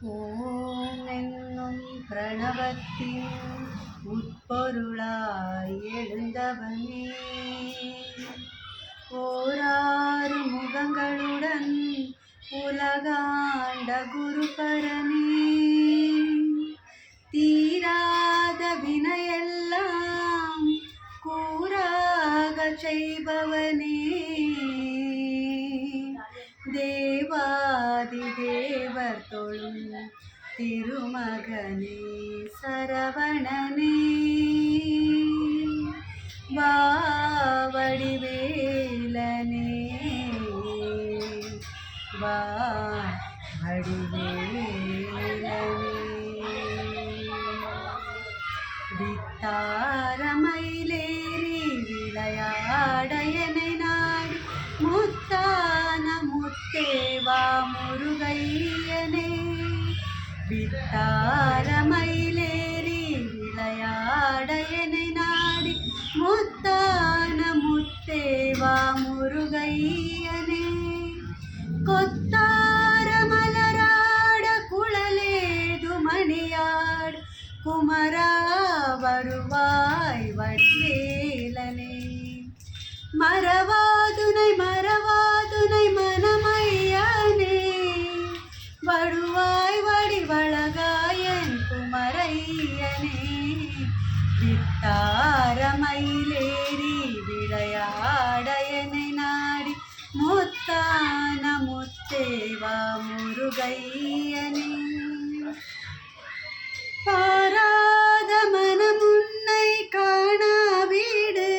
ஓம் என்னும் பிரணவத்தின் உட்பொருளாய் எழுந்தவனே, ஓராறு முகங்களுடன் உலகாண்ட குருபரனே, தீராத வினையெல்லாம் கூறாக செய்பவனே, தேவாதி தேவர் தொழும் திருமகனே சரவணனே, வடிவேலனே வடிவேலனே, வித்தாரமயிலேறி விளையாட என்னை நாடி முத்தான முத்தேவா முருகையனே, வித்தாரமயிலேறி விளையாட என்னை நாடி முத்தான முத்தேவா முருகையனே, கொத்தார மலராட குழலேது மணியாட குமரா வருவாய் வடிவேலனே, மறவாதுனை மனமையனே, வருவாய் வடிவழகாயன் குமரையனே, வித்தாரமயிலேறி விளையாட என்னை நாடி முத்தான முத்தேவா முருகையனே, பாராத மனமுன்னை காணா வீடு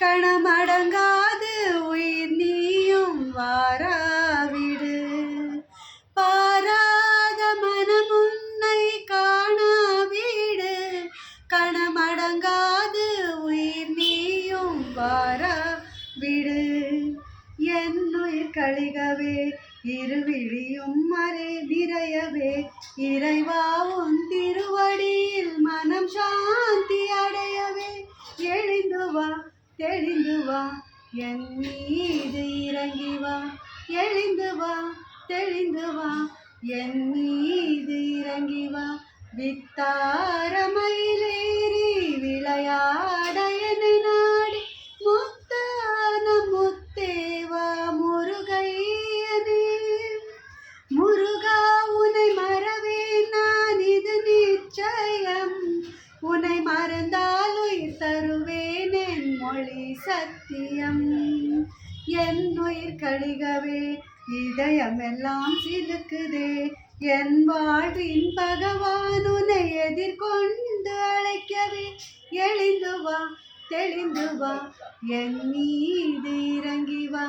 கணமடங்காது உயிர் நீயும் வாராவிடு, பாராத மனமுன்னை காணா வீடு கணமடங்காது உயிர் நீயும் வாராவிடு, என்னுயிர் கழிகவே இருவிழியும் மறை நிறையவே இறைவா உன் திருவடியில் மனம் சாந்தி அடையவே, எழுந்து வா தெளிந்து வா என் மீது இறங்கி வா, எழுந்து வா தெளிந்து வா என் மீது இறங்கி வா, வித்தாரமயிலேறி விளையாட என்னை நாடி முத்தான முத்தேவா முருகையனே, முருகா உனை மறவேன் நான் இது நிச்சயம், உனை மறந்தால் உயிர் தருவேன் என் மொழி சத்தியம், என் உயிர் கழிகவே இதயமெல்லாம் சிலுக்குதே, என் வாழ்வின் பகவான் உன்னை எதிர்கொண்டு அழைக்கவே, எழுந்து வா தெளிந்து வா என் மீது இறங்கி வா,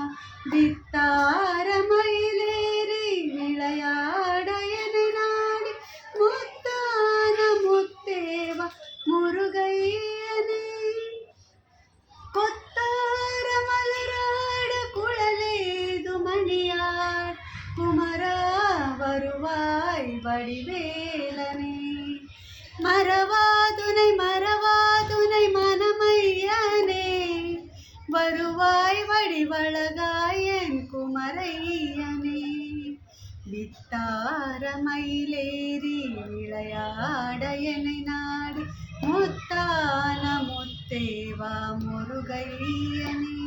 வித்தாரமயிலேறி விளையாட என்னை நாடி முத்தான முத்தேவா முருகையனே, கொத்தார மலராட குழலேது மணியார் குமரா வருவாய் வடிவேலனே, மறவாதுனை மனமையனே, வருவாய் வடிவழகாயன் குமரையனே, வித்தாரமயிலேறி விளையாட என்னை நாடி முத்தான முத்தேவா முருகையனே.